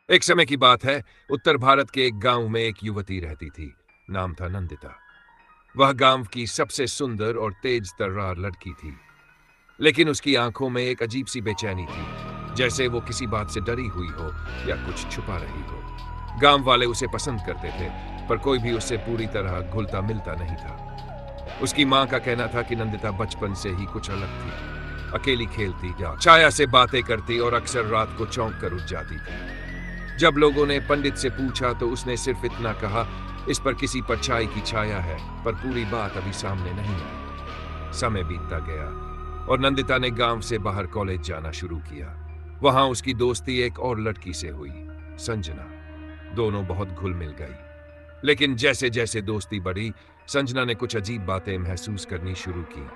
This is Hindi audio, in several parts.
एक समय की बात है, उत्तर भारत के एक गांव में एक युवती रहती थी। नाम था नंदिता। वह गांव की सबसे सुंदर और तेज तर्रार लड़की थी, लेकिन उसकी आंखों में एक अजीब सी बेचैनी थी, जैसे वो किसी बात से डरी हुई हो या कुछ छुपा रही हो। गांव वाले उसे पसंद करते थे, पर कोई भी उससे पूरी तरह घुलता मिलता नहीं था। उसकी मां का कहना था कि नंदिता बचपन से ही कुछ अलग थी। अकेली खेलती, या छाया से बातें करती और अक्सर रात को चौंक कर उठ जाती थी। जब लोगों ने पंडित से पूछा तो उसने सिर्फ इतना कहा, इस पर किसी परछाई की छाया है, पर पूरी बात अभी सामने नहीं आई। समय बीतता गया और नंदिता ने गांव से बाहर कॉलेज जाना शुरू किया। वहां उसकी दोस्ती एक और लड़की से हुई, संजना। दोनों बहुत घुल मिल गई, लेकिन जैसे जैसे दोस्ती बढ़ी, संजना ने कुछ अजीब बातें महसूस करनी शुरू की।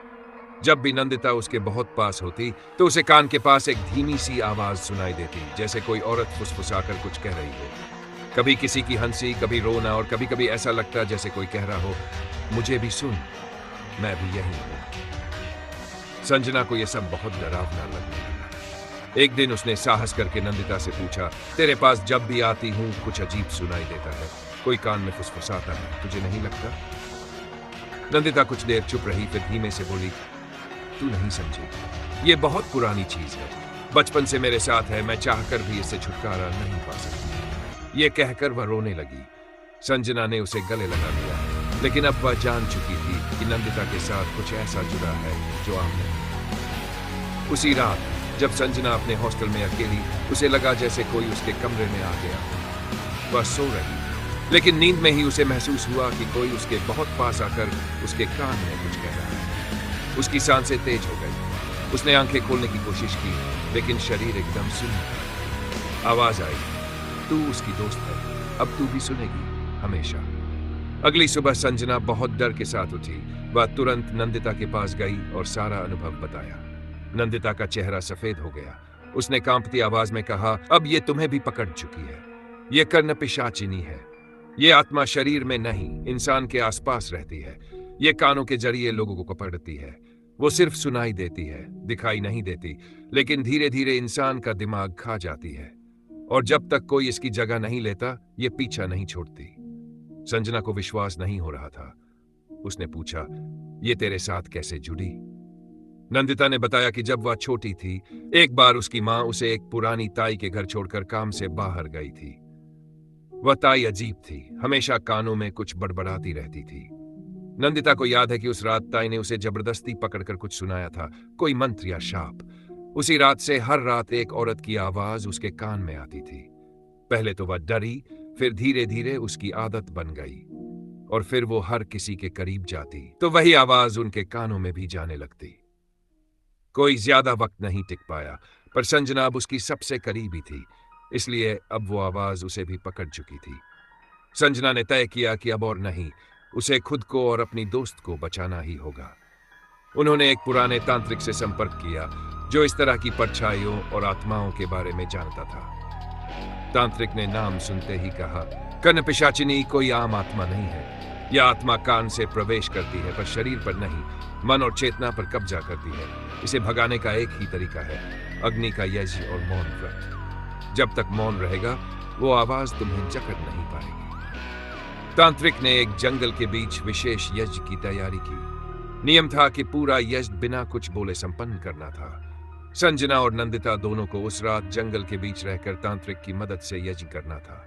जब भी नंदिता उसके बहुत पास होती, तो उसे कान के पास एक धीमी सी आवाज सुनाई देती, जैसे कोई औरत फुसफुसाकर कुछ कह रही हो। कभी किसी की हंसी, कभी रोना, और कभी कभी ऐसा लगता जैसे कोई कह रहा हो, मुझे भी सुन, मैं भी यही हूं। संजना को यह सब बहुत डरावना लगने लगा। एक दिन उसने साहस करके नंदिता से पूछा, तेरे पास जब भी आती हूं कुछ अजीब सुनाई देता है, कोई कान में फुसफुसाता है, तुझे नहीं लगता? नंदिता कुछ देर चुप रही, फिर धीमे से बोली, तू नहीं समझेगी, ये बहुत पुरानी चीज है, बचपन से मेरे साथ है, मैं चाहकर भी इससे छुटकारा नहीं पा सकती। ये कहकर वह रोने लगी। संजना ने उसे गले लगा लिया, लेकिन अब वह जान चुकी थी कि नंदिता के साथ कुछ ऐसा जुड़ा है जो आम नहीं। उसी रात जब संजना अपने हॉस्टल में अकेली, उसे लगा जैसे कोई उसके कमरे में आ गया। वह सो रही, लेकिन नींद में ही उसे महसूस हुआ कि कोई उसके बहुत पास आकर उसके कान में कुछ कह रहा है। उसकी सांसें तेज हो गई। उसने आंखें खोलने की कोशिश की, लेकिन शरीर एकदम सुन्न था। आवाज आई, तू उसकी दोस्त है, अब तू भी सुनेगी, हमेशा। अगली सुबह संजना बहुत डर के साथ उठी। वह तुरंत नंदिता के पास गई और सारा अनुभव बताया। नंदिता का चेहरा सफेद हो गया। उसने कांपती आवाज में कहा, अब ये तुम्हें भी पकड़ चुकी है। ये कर्ण पिशाचिनी है। ये आत्मा शरीर में नहीं, इंसान के आसपास रहती है। ये कानों के जरिए लोगों को पकड़ती है। वो सिर्फ सुनाई देती है, दिखाई नहीं देती, लेकिन धीरे धीरे इंसान का दिमाग खा जाती है। और जब तक कोई इसकी जगह नहीं लेता, ये पीछा नहीं छोड़ती। संजना को विश्वास नहीं हो रहा था। उसने पूछा, ये तेरे साथ कैसे जुड़ी? नंदिता ने बताया कि जब वह छोटी थी, एक बार उसकी मां उसे एक पुरानी ताई के घर छोड़कर काम से बाहर गई थी। वह ताई अजीब थी, हमेशा कानों में कुछ बड़बड़ाती रहती थी। नंदिता को याद है कि उस रात ताई ने उसे जबरदस्ती पकड़कर कुछ सुनाया था, कोई मंत्र या शाप। उसी रात से हर रात एक औरत की आवाज उसके कान में आती थी। पहले तो वह डरी, फिर धीरे धीरे उसकी आदत बन गई, और फिर वो हर किसी के करीब जाती तो वही आवाज उनके कानों में भी जाने लगती। कोई ज्यादा वक्त नहीं टिक पाया, पर संजना अब उसकी सबसे करीबी थी, इसलिए अब वो आवाज उसे भी पकड़ चुकी थी। संजना ने तय किया कि अब और नहीं, उसे खुद को और अपनी दोस्त को बचाना ही होगा। उन्होंने एक पुराने तांत्रिक से संपर्क किया, जो इस तरह की परछाइयों और आत्माओं के बारे में जानता था। तांत्रिक ने नाम सुनते ही कहा, कर्ण पिशाचिनी कोई आम आत्मा नहीं है। यह आत्मा कान से प्रवेश करती है, पर शरीर पर नहीं, मन और चेतना पर कब्जा करती है। इसे भगाने का एक ही तरीका है, अग्नि का यज्ञ और मौन व्रत। जब तक मौन रहेगा, वो आवाज तुम्हें जकड़ नहीं पाएगी। तांत्रिक ने एक जंगल के बीच विशेष यज्ञ की तैयारी की। नियम था कि पूरा यज्ञ बिना कुछ बोले संपन्न करना था। संजना और नंदिता दोनों को उस रात जंगल के बीच रहकर तांत्रिक की मदद से यज्ञ करना था।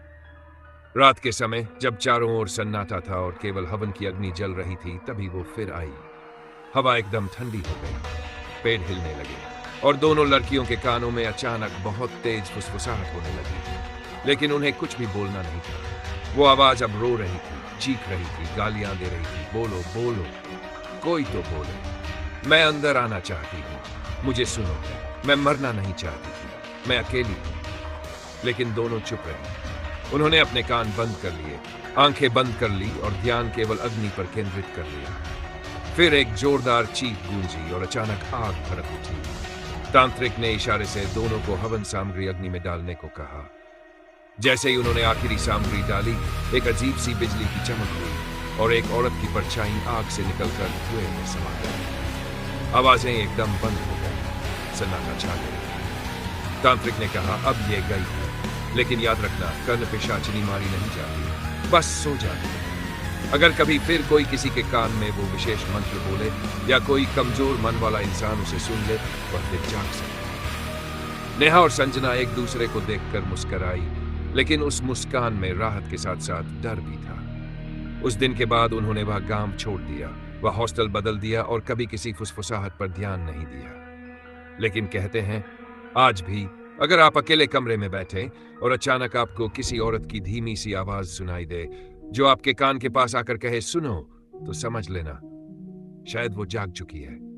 रात के समय जब चारों ओर सन्नाटा था और केवल हवन की अग्नि जल रही थी, तभी वो फिर आई। हवा एकदम ठंडी हो गई, पेड़ हिलने लगे, और दोनों लड़कियों के कानों में अचानक बहुत तेज फुसफुसाहट होने लगी, लेकिन उन्हें कुछ भी बोलना नहीं था। वो आवाज अब रो रही थी, चीख रही थी, गालियां दे रही थी, बोलो बोलो, कोई तो बोले, मैं अंदर आना चाहती हूँ, मुझे सुनो, मैं मरना नहीं चाहती थी, मैं अकेली हूँ। लेकिन दोनों चुप रहे। उन्होंने अपने कान बंद कर लिए, आंखें बंद कर ली और ध्यान केवल अग्नि पर केंद्रित कर लिया। फिर एक जोरदार चीख गूंजी और अचानक आग भड़क उठी। तांत्रिक ने इशारे से दोनों को हवन सामग्री अग्नि में डालने को कहा। जैसे ही उन्होंने आखिरी सामग्री डाली, एक अजीब सी बिजली की चमक हुई और एक औरत की परछाई आग से निकलकर धुएं में समा गई। आवाजें एकदम बंद हो गई, सन्नाटा छा गया। तांत्रिक ने कहा, अब ये गई है, लेकिन याद रखना, कर्ण पिशाचिनी मारी नहीं जाती, बस सो जाती। अगर कभी फिर कोई किसी के कान में वो विशेष मंत्र बोले या कोई कमजोर मन वाला इंसान उसे सुन ले, वह फिर जाग सकता। नेहा और संजना एक दूसरे को देखकर मुस्कुराई, लेकिन उस मुस्कान में राहत के साथ साथ डर भी था। उस दिन के बाद उन्होंने वह गांव छोड़ दिया, वह हॉस्टल बदल दिया और कभी किसी फुसफुसाहट पर ध्यान नहीं दिया। लेकिन कहते हैं, आज भी अगर आप अकेले कमरे में बैठे और अचानक आपको किसी औरत की धीमी सी आवाज सुनाई दे जो आपके कान के पास आकर कहे सुनो, तो समझ लेना शायद वो जाग चुकी है।